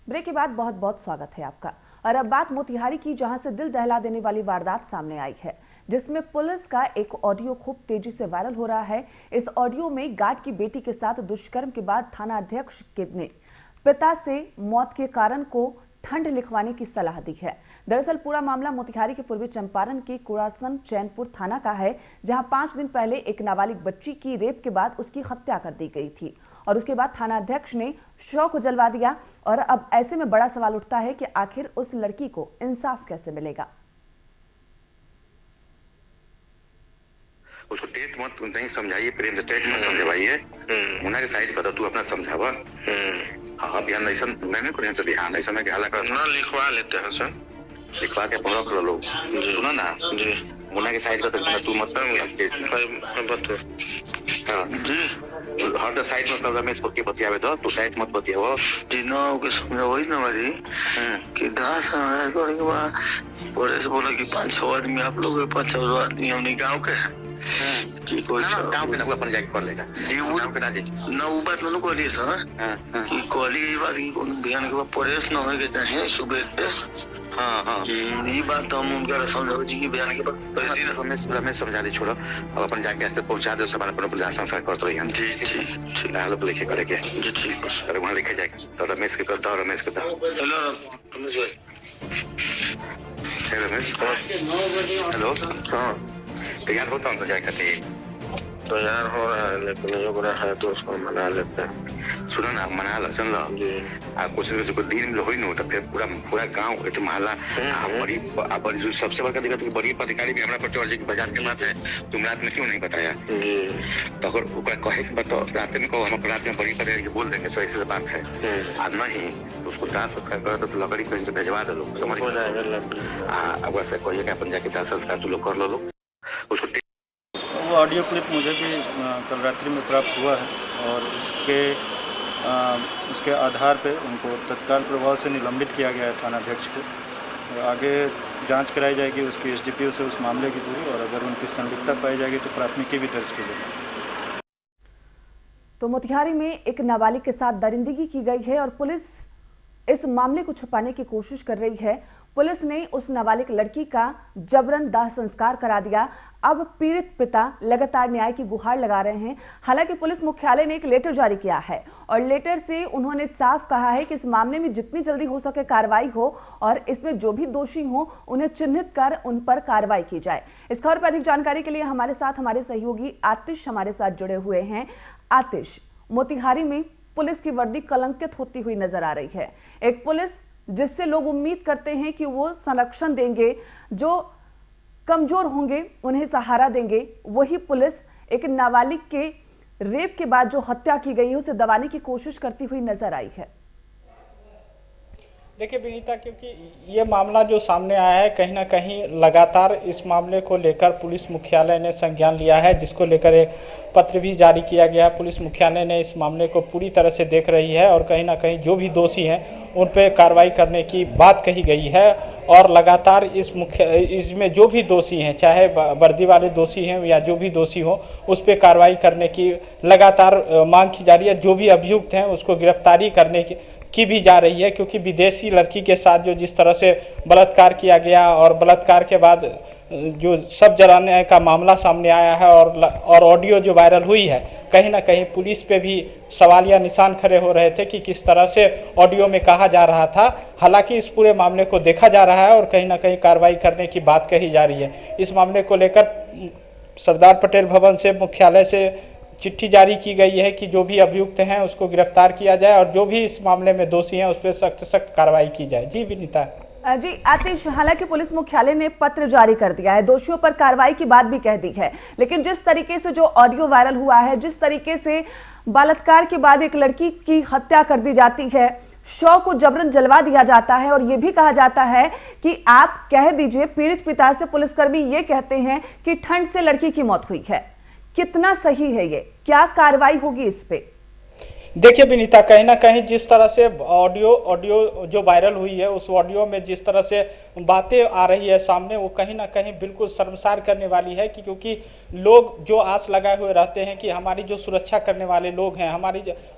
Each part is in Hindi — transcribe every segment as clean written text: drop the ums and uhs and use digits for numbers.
ब्रेक के बाद बहुत बहुत स्वागत है आपका। और अब बात मोतिहारी की, जहां से दिल दहला देने वाली वारदात सामने आई है, जिसमें पुलिस का एक ऑडियो खूब तेजी से वायरल हो रहा है। इस ऑडियो में गार्ड की बेटी के साथ दुष्कर्म के बाद थाना अध्यक्ष ने पिता से मौत के कारण को ठंड लिखवाने की सलाह दी है। दरअसल पूरा मामला मोतिहारी के पूर्वी चंपारण के कुड़ासन चैनपुर थाना का है, जहां 5 दिन पहले एक नाबालिग बच्ची की रेप के बाद उसकी हत्या कर दी गई थी और उसके बाद थाना अध्यक्ष ने शव को जलवा दिया। और अब ऐसे में बड़ा सवाल उठता है कि आखिर उस लड़की को इंसाफ कैसे मिलेगा। उसको टेट मत नहीं समझाइए, प्रेम से टेट मत समझवाइए। मुन्ना के साइड बता, तू अपना समझावा। हाँ बिहान ऐसा मैंने कोई से बिहान ऐसा में हाला कर ना लिखवा लेते हैं सर, लिखवा के पढ़ो कर लो। सुनो ना जी, मुन्ना के साइड बता, तू मत बता जी हर साइड में रमेश को के बतियावे दो, तू साइड मत बतियाओ। दिनो के समझावई ना भाई कि दास है करे के बाद बोले से बोला कि 5-6 आदमी आप लोग है, 5-6 आदमी हमने गांव के हैं कि कोई ना गांव के ना अपन जाके कर लेगा गांव के ना वो बात मैंने कहली सर कि कहली ये बात कि कोनो बयान के बाद परेश न होए के चाहे सुबह पे। हाँ ये बात हम उनका समझाओ जी की बयान के बाद रमेश समझा दे, छोड़ो अब अपन जाके ऐसे पहुंचा दे, सब अपन पूरा संस्कार करते रहिए। जी ठीक हाल तो लिखे करे के जी ठीक है तर वहां लिखे जाए तो रमेश के कर दो, रमेश के दो। हेलो रमेश भाई, रमेश हेलो। हाँ तैयार होता हूँ तो जाए खाते तैयार हो रहा है, लेकिन ये बुरा है तो उसको मना लेते हैं। सुनो ना मना लो, सुन लो आप कुछ दिन हो ही तो फिर पूरा गांव एक मोहल्ला बड़ी जो सबसे बड़का दिक्कत बड़ी अधिकारी भी हमारा पर बाजार के बात है, तुम रात में क्यों नहीं बताया? तो अगर कहे बताओ रात में कहो, हम रात में बड़ी अधिकारी बोल देंगे सो ऐसे बात है। आज नहीं तो उसको दाह संस्कार करो तो लकड़ी कहीं से भेजवा दो, समझ हो जाएगा। अब ऐसे कहिए कि अपन जाके दाह संस्कार तुम लोग कर लो उसको। वो ऑडियो क्लिप मुझे भी कल रात्रि में प्राप्त हुआ है और उसके आधार पे उनको तत्काल प्रभाव से निलंबित किया गया है थाना अध्यक्ष को। और आगे जांच कराई जाएगी उसकी एसडीपीओ से उस मामले की पूरी, और अगर उनकी संलिप्तता पाई जाएगी तो प्राथमिकी भी दर्ज की जाएगी। तो मोतिहारी में एक नाबालिग के साथ दरिंदगी की गई है और पुलिस इस मामले को छुपाने की कोशिश कर रही है। पुलिस ने उस नाबालिग लड़की का जबरन दाह संस्कार करा दिया। अब पीड़ित पिता लगातार न्याय की गुहार लगा रहे हैं। हालांकि पुलिस मुख्यालय ने एक लेटर जारी किया है और लेटर से उन्होंने साफ कहा है कि इस मामले में जितनी जल्दी हो सके कार्रवाई हो और इसमें जो भी दोषी हो उन्हें चिन्हित कर उन पर कार्रवाई की जाए। इस खबर पर अधिक जानकारी के लिए हमारे साथ हमारे सहयोगी आतिश हमारे साथ जुड़े हुए हैं। आतिश, मोतिहारी में पुलिस की वर्दी कलंकित होती हुई नजर आ रही है। एक पुलिस जिससे लोग उम्मीद करते हैं कि वो संरक्षण देंगे, जो कमजोर होंगे उन्हें सहारा देंगे, वही पुलिस एक नाबालिग के रेप के बाद जो हत्या की गई है उसे दबाने की कोशिश करती हुई नजर आई है। देखिए विनीता, क्योंकि ये मामला जो सामने आया है कहीं ना कहीं लगातार इस मामले को लेकर पुलिस मुख्यालय ने संज्ञान लिया है, जिसको लेकर एक पत्र भी जारी किया गया है। पुलिस मुख्यालय ने इस मामले को पूरी तरह से देख रही है और कहीं ना कहीं जो भी दोषी हैं उन पर कार्रवाई करने की बात कही गई है। और लगातार इसमें जो भी दोषी हैं, चाहे वर्दी वाले दोषी हैं या जो भी दोषी हो, उस पर कार्रवाई करने की लगातार मांग की जा रही है। जो भी अभियुक्त हैं उसको गिरफ्तारी करने की भी जा रही है, क्योंकि विदेशी लड़की के साथ जो जिस तरह से बलात्कार किया गया और बलात्कार के बाद जो सब जलाने का मामला सामने आया है और ऑडियो जो वायरल हुई है, कहीं ना कहीं पुलिस पे भी सवालिया निशान खड़े हो रहे थे कि किस तरह से ऑडियो में कहा जा रहा था। हालांकि इस पूरे मामले को देखा जा रहा है और कहीं ना कहीं कार्रवाई करने की बात कही जा रही है। इस मामले को लेकर सरदार पटेल भवन से मुख्यालय से चिट्ठी जारी की गई है कि जो भी अभियुक्त हैं उसको गिरफ्तार किया जाए और जो भी इस मामले में दोषी हैं उस पर सख्त कार्रवाई की जाए। जी विनीता। जी आतिश, हालांकि पुलिस मुख्यालय ने पत्र जारी कर दिया है, दोषियों पर कार्रवाई की बात भी कह दी है, लेकिन जिस तरीके से जो ऑडियो वायरल हुआ है, जिस तरीके से बलात्कार के बाद एक लड़की की हत्या कर दी जाती है, शव को जबरन जलवा दिया जाता है और यह भी कहा जाता है कि आप कह दीजिए, पीड़ित पिता से पुलिसकर्मी ये कहते हैं कि ठंड से लड़की की मौत हुई है, कितना सही है ये? क्या कार्रवाई होगी इस पे? देखिए विनीता, कहीं ना कहीं जिस तरह से ऑडियो जो वायरल हुई है, उस ऑडियो में जिस तरह से बातें आ रही है सामने, वो कहीं ना कहीं बिल्कुल शर्मसार करने वाली है कि क्योंकि लोग जो आस लगाए हुए रहते हैं कि हमारी जो सुरक्षा करने वाले लोग हैं,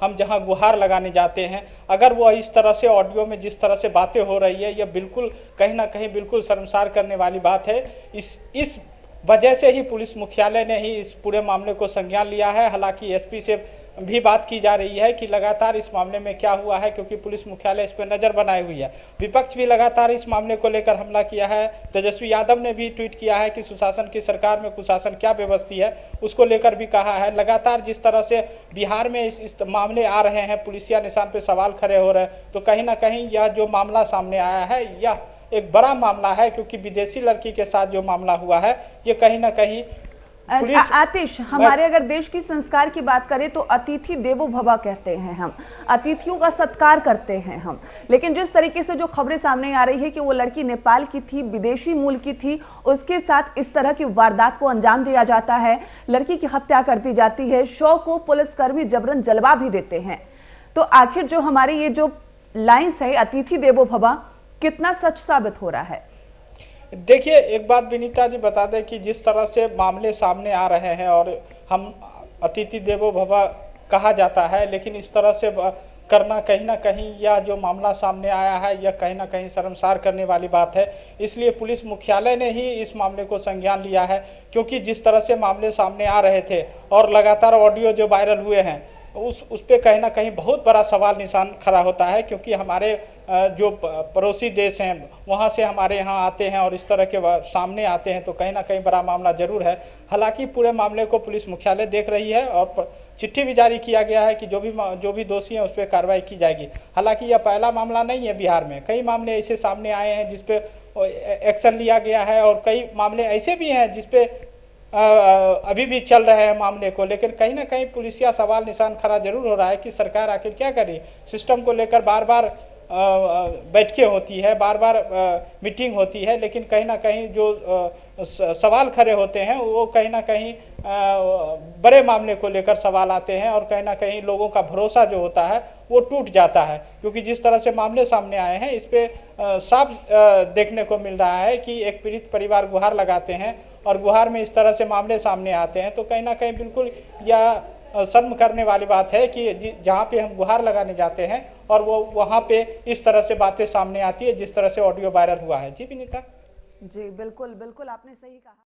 हम जहां गुहार लगाने जाते हैं, अगर वो इस तरह से ऑडियो में जिस तरह से बातें हो रही है, यह बिल्कुल कहीं ना कहीं बिल्कुल शर्मसार करने वाली बात है। इस वजह से ही पुलिस मुख्यालय ने ही इस पूरे मामले को संज्ञान लिया है। हालांकि एसपी से भी बात की जा रही है कि लगातार इस मामले में क्या हुआ है, क्योंकि पुलिस मुख्यालय इस पर नज़र बनाए हुई है। विपक्ष भी लगातार इस मामले को लेकर हमला किया है। तेजस्वी यादव ने भी ट्वीट किया है कि सुशासन की सरकार में कुशासन क्या व्यवस्थी है, उसको लेकर भी कहा है। लगातार जिस तरह से बिहार में इस मामले आ रहे हैं, पुलिसिया निशान पर सवाल खड़े हो रहे हैं, तो कहीं ना कहीं यह जो मामला सामने आया है यह एक बड़ा मामला है, क्योंकि विदेशी लड़की के साथ जो मामला हुआ है ये कहीं ना कहीं पुलिस। आतिश, हमारे अगर देश की संस्कार की बात करें तो अतिथि देवो भव कहते हैं, हम अतिथियों का सत्कार करते हैं हम। लेकिन जिस तरीके से जो खबरें सामने आ रही है कि वो लड़की नेपाल की थी, विदेशी मूल की थी, उसके साथ इस तरह की वारदात को अंजाम दिया जाता है, लड़की की हत्या कर दी जाती है, शव को पुलिसकर्मी जबरन जलवा भी देते हैं, तो आखिर जो हमारी ये जो लाइन्स है अतिथि देवो भव कितना सच साबित हो रहा है? देखिए, एक बात विनीता जी बता दें कि जिस तरह से मामले सामने आ रहे हैं और हम अतिथि देवो भव कहा जाता है, लेकिन इस तरह से करना कहीं ना कहीं यह जो मामला सामने आया है यह कहीं ना कहीं शर्मसार करने वाली बात है। इसलिए पुलिस मुख्यालय ने ही इस मामले को संज्ञान लिया है, क्योंकि जिस तरह से मामले सामने आ रहे थे और लगातार ऑडियो जो वायरल हुए हैं उस पे कहीं ना कहीं बहुत बड़ा सवाल निशान खड़ा होता है, क्योंकि हमारे जो पड़ोसी देश हैं वहाँ से हमारे यहाँ आते हैं और इस तरह के सामने आते हैं, तो कहीं ना कहीं बड़ा मामला जरूर है। हालांकि पूरे मामले को पुलिस मुख्यालय देख रही है और चिट्ठी भी जारी किया गया है कि जो भी दोषी हैं उस पर कार्रवाई की जाएगी। हालांकि यह पहला मामला नहीं है, बिहार में कई मामले ऐसे सामने आए हैं जिसपे एक्शन लिया गया है और कई मामले ऐसे भी हैं जिसपे अभी भी चल रहे हैं मामले को। लेकिन कहीं ना कहीं पुलिसिया सवाल निशान खड़ा जरूर हो रहा है कि सरकार आखिर क्या करे। सिस्टम को लेकर बार बार बैठकें होती है, बार बार मीटिंग होती है, लेकिन कहीं ना कहीं जो सवाल खड़े होते हैं वो कहीं ना कहीं बड़े मामले को लेकर सवाल आते हैं और कहीं ना कहीं लोगों का भरोसा जो होता है वो टूट जाता है। क्योंकि जिस तरह से मामले सामने आए हैं इस पे साफ देखने को मिल रहा है कि एक पीड़ित परिवार गुहार लगाते हैं और गुहार में इस तरह से मामले सामने आते हैं, तो कहीं ना कहीं बिल्कुल यह शर्म करने वाली बात है कि जहाँ पे हम गुहार लगाने जाते हैं और वो वहाँ पे इस तरह से बातें सामने आती है जिस तरह से ऑडियो वायरल हुआ है। जी विनीता। जी बिल्कुल बिल्कुल, आपने सही कहा।